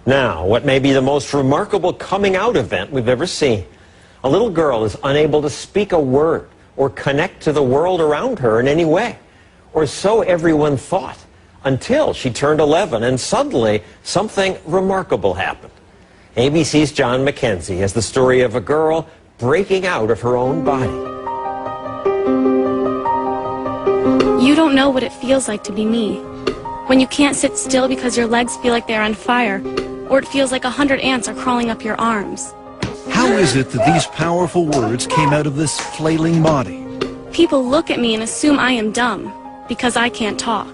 Now, what may be the most remarkable coming out event we've ever seen. A little girl is unable to speak a word or connect to the world around her in any way. Or so everyone thought, until she turned 11 and suddenly something remarkable happened. ABC's John McKenzie has the story of a girl breaking out of her own body. You don't know what it feels like to be me. When you can't sit still because your legs feel like they're on fire, or it feels like 100 ants are crawling up your arms. How is it that these powerful words came out of this flailing body? People look at me and assume I am dumb, because I can't talk.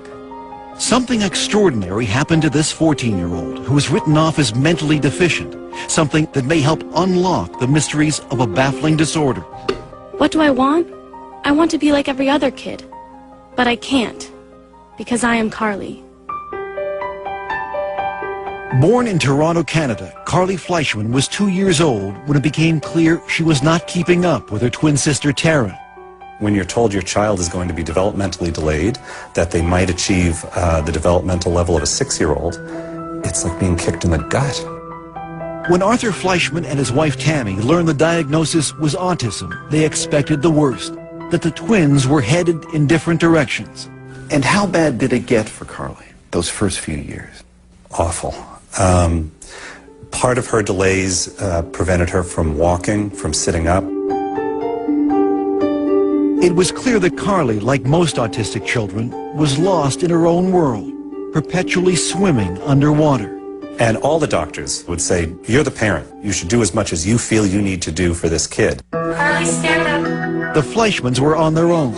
Something extraordinary happened to this 14-year-old who was written off as mentally deficient, something that may help unlock the mysteries of a baffling disorder. What do I want? I want to be like every other kid. But I can't, because I am Carly. Born in Toronto, Canada, Carly Fleischman was 2 years old when it became clear she was not keeping up with her twin sister Tara. When you're told your child is going to be developmentally delayed, that they might achieve the developmental level of a 6-year-old, it's like being kicked in the gut. When Arthur Fleischman and his wife Tammy learned the diagnosis was autism, they expected the worst, that the twins were headed in different directions. And how bad did it get for Carly, those first few years? Awful. Part of her delays prevented her from walking, from sitting up. It was clear that Carly, like most autistic children, was lost in her own world, perpetually swimming underwater. And all the doctors would say, you're the parent. You should do as much as you feel you need to do for this kid. Carly, stand up. The Fleischmans were on their own.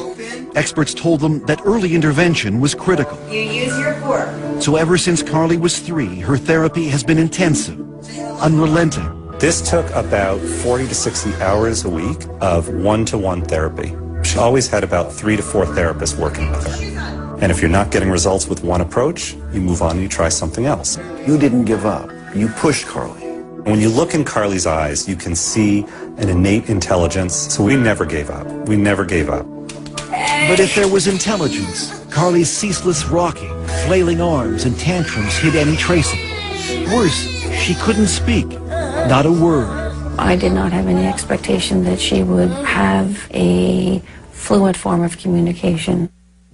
Experts told them that early intervention was critical. You use your fork. So ever since Carly was 3, her therapy has been intensive, unrelenting. This took about 40 to 60 hours a week of one-to-one therapy. She always had about 3 to 4 therapists working with her. And if you're not getting results with one approach, you move on and you try something else. You didn't give up. You pushed Carly. When you look in Carly's eyes, you can see an innate intelligence. So we never gave up. We never gave up. But if there was intelligence, Carly's ceaseless rocking, flailing arms, and tantrums hid any trace of it. Worse, she couldn't speak. Not a word. I did not have any expectation that she would have a fluent form of communication.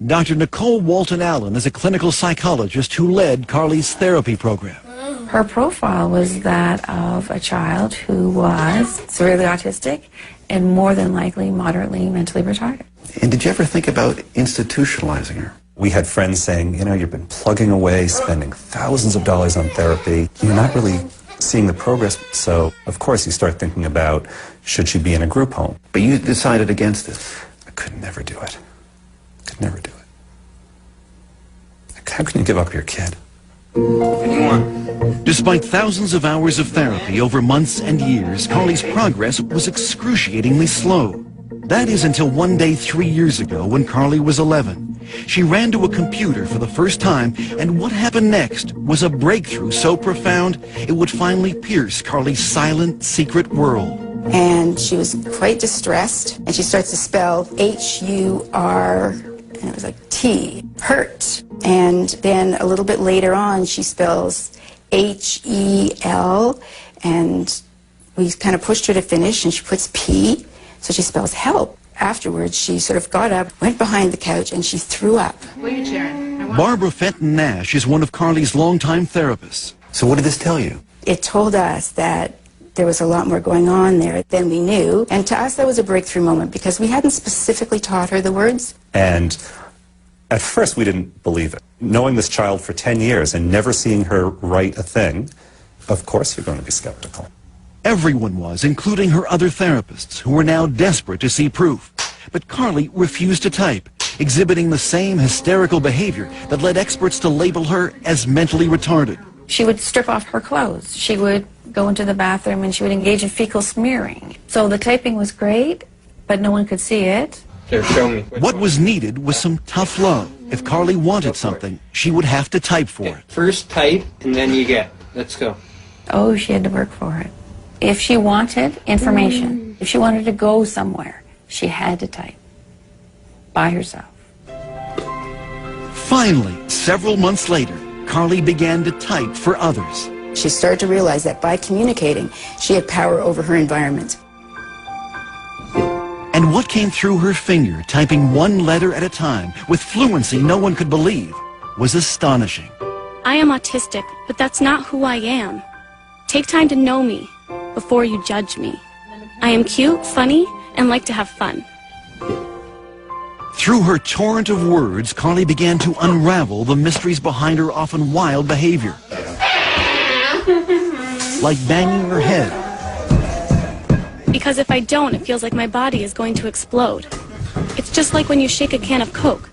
Dr. Nicole Walton-Allen is a clinical psychologist who led Carly's therapy program. Her profile was that of a child who was severely autistic and more than likely moderately mentally retarded. And did you ever think about institutionalizing her? We had friends saying, you know, you've been plugging away, spending thousands of dollars on therapy. You're not really seeing the progress. So, of course, you start thinking about, should she be in a group home? But you decided against it. I could never do it. Could never do it. How can you give up your kid? Despite thousands of hours of therapy over months and years, Carly's progress was excruciatingly slow. That is until one day 3 years ago when Carly was 11. She ran to a computer for the first time, and what happened next was a breakthrough so profound it would finally pierce Carly's silent, secret world. And she was quite distressed, and she starts to spell H-U-R, and it was like T, hurt. And then a little bit later on, she spells H-E-L, and we kind of pushed her to finish, and she puts P, so she spells help. Afterwards, she sort of got up, went behind the couch, and she threw up. Barbara Fenton Nash is one of Carly's longtime therapists. So what did this tell you? It told us that there was a lot more going on there than we knew. And to us, that was a breakthrough moment because we hadn't specifically taught her the words. And at first, we didn't believe it. Knowing this child for 10 years and never seeing her write a thing, of course you're going to be skeptical. Everyone was, including her other therapists, who were now desperate to see proof. But Carly refused to type, exhibiting the same hysterical behavior that led experts to label her as mentally retarded. She would strip off her clothes. She would go into the bathroom and she would engage in fecal smearing. So the typing was great, but no one could see it. Here, show me. What was needed was some tough love. If Carly wanted something, she would have to type for it. First type, and then you get. Let's go. Oh, she had to work for it. If she wanted information, if she wanted to go somewhere, she had to type by herself. Finally, several months later, Carly began to type for others. She started to realize that by communicating, she had power over her environment. And what came through her finger, typing one letter at a time, with fluency no one could believe, was astonishing. I am autistic, but that's not who I am. Take time to know me before you judge me. I am cute, funny, and like to have fun. Through her torrent of words, Carly began to unravel the mysteries behind her often wild behavior. Like banging her head. Because if I don't, it feels like my body is going to explode. It's just like when you shake a can of Coke.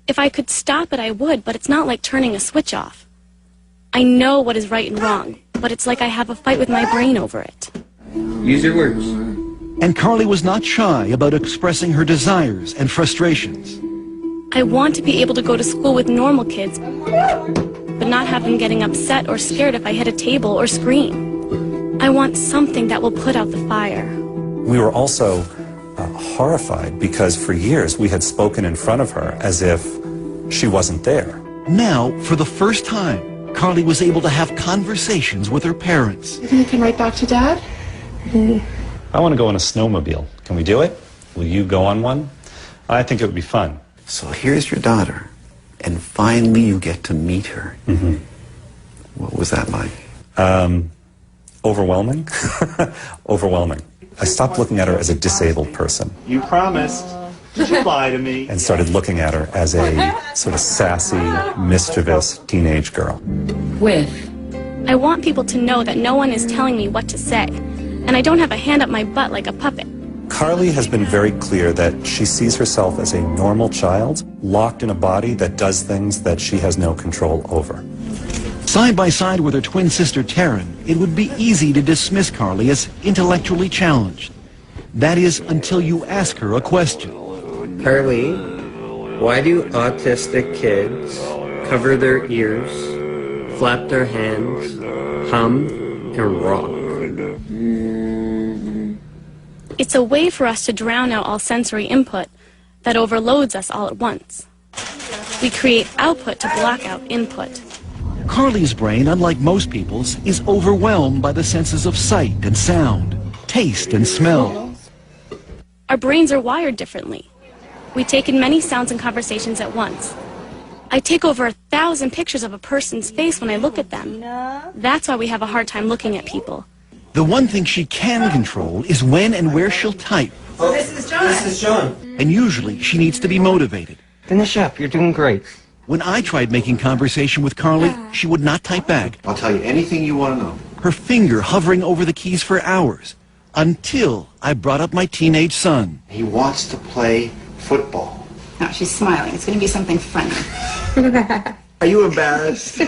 If I could stop it, I would, but it's not like turning a switch off. I know what is right and wrong, but it's like I have a fight with my brain over it. Use your words. And Carly was not shy about expressing her desires and frustrations. I want to be able to go to school with normal kids, but not have them getting upset or scared if I hit a table or scream. I want something that will put out the fire. We were also horrified because for years we had spoken in front of her as if she wasn't there. Now, for the first time, Carly was able to have conversations with her parents. You think you can write back to Dad? I want to go on a snowmobile. Can we do it? Will you go on one? I think it would be fun. So here's your daughter, and finally you get to meet her. Mm-hmm. What was that like? Overwhelming. Overwhelming. I stopped looking at her as a disabled person. You promised. Did you lie to me? And started looking at her as a sort of sassy, mischievous teenage girl. I want people to know that no one is telling me what to say, and I don't have a hand up my butt like a puppet. Carly has been very clear that she sees herself as a normal child, locked in a body that does things that she has no control over. Side by side with her twin sister Taryn, it would be easy to dismiss Carly as intellectually challenged. That is, until you ask her a question. Carly, why do autistic kids cover their ears, flap their hands, hum, and rock? It's a way for us to drown out all sensory input that overloads us all at once. We create output to block out input. Carly's brain, unlike most people's, is overwhelmed by the senses of sight and sound, taste and smell. Our brains are wired differently. We take in many sounds and conversations at once. I take over 1,000 pictures of a person's face when I look at them. That's why we have a hard time looking at people. The one thing she can control is when and where she'll type. Oh, this is John. This is John. And usually she needs to be motivated. Finish up. You're doing great. When I tried making conversation with Carly, she would not type back. I'll tell you anything you want to know. Her finger hovering over the keys for hours, until I brought up my teenage son. He wants to play football. No, she's smiling. It's going to be something funny. Are you embarrassed?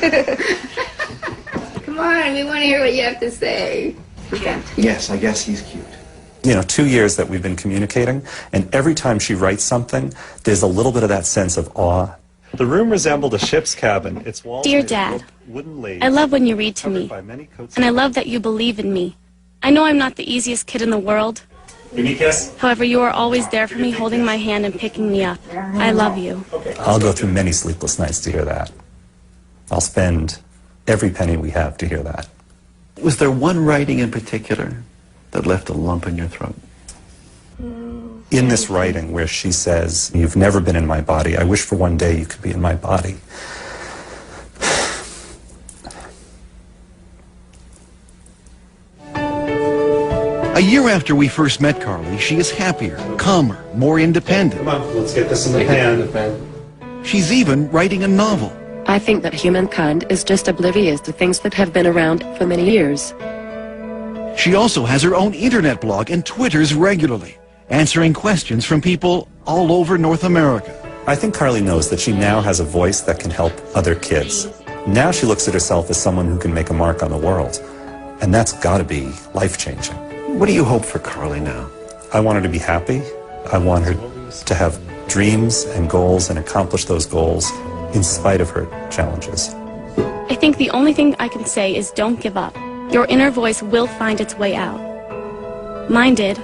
Come on, we want to hear what you have to say. Yes, I guess he's cute. 2 years that we've been communicating, and every time she writes something, there's a little bit of that sense of awe. The room resembled a ship's cabin. Its walls Dear made Dad, of wooden laths, I love when you read to covered me, by many coats and I of- love that you believe in me. I know I'm not the easiest kid in the world. Give me a kiss. However, you are always there for me, holding my hand and picking me up. I love you. I'll go through many sleepless nights to hear that. I'll spend every penny we have to hear that. Was there one writing in particular that left a lump in your throat? In this writing where she says, "You've never been in my body. I wish for one day you could be in my body." A year after we first met Carly, she is happier, calmer, more independent. Come on, let's get this in the pan. She's even writing a novel. I think that humankind is just oblivious to things that have been around for many years. She also has her own internet blog and twitters regularly, answering questions from people all over North America. I think Carly knows that she now has a voice that can help other kids. Now she looks at herself as someone who can make a mark on the world. And that's got to be life-changing. What do you hope for Carly now? I want her to be happy. I want her to have dreams and goals and accomplish those goals in spite of her challenges. I think the only thing I can say is don't give up. Your inner voice will find its way out. Mine did.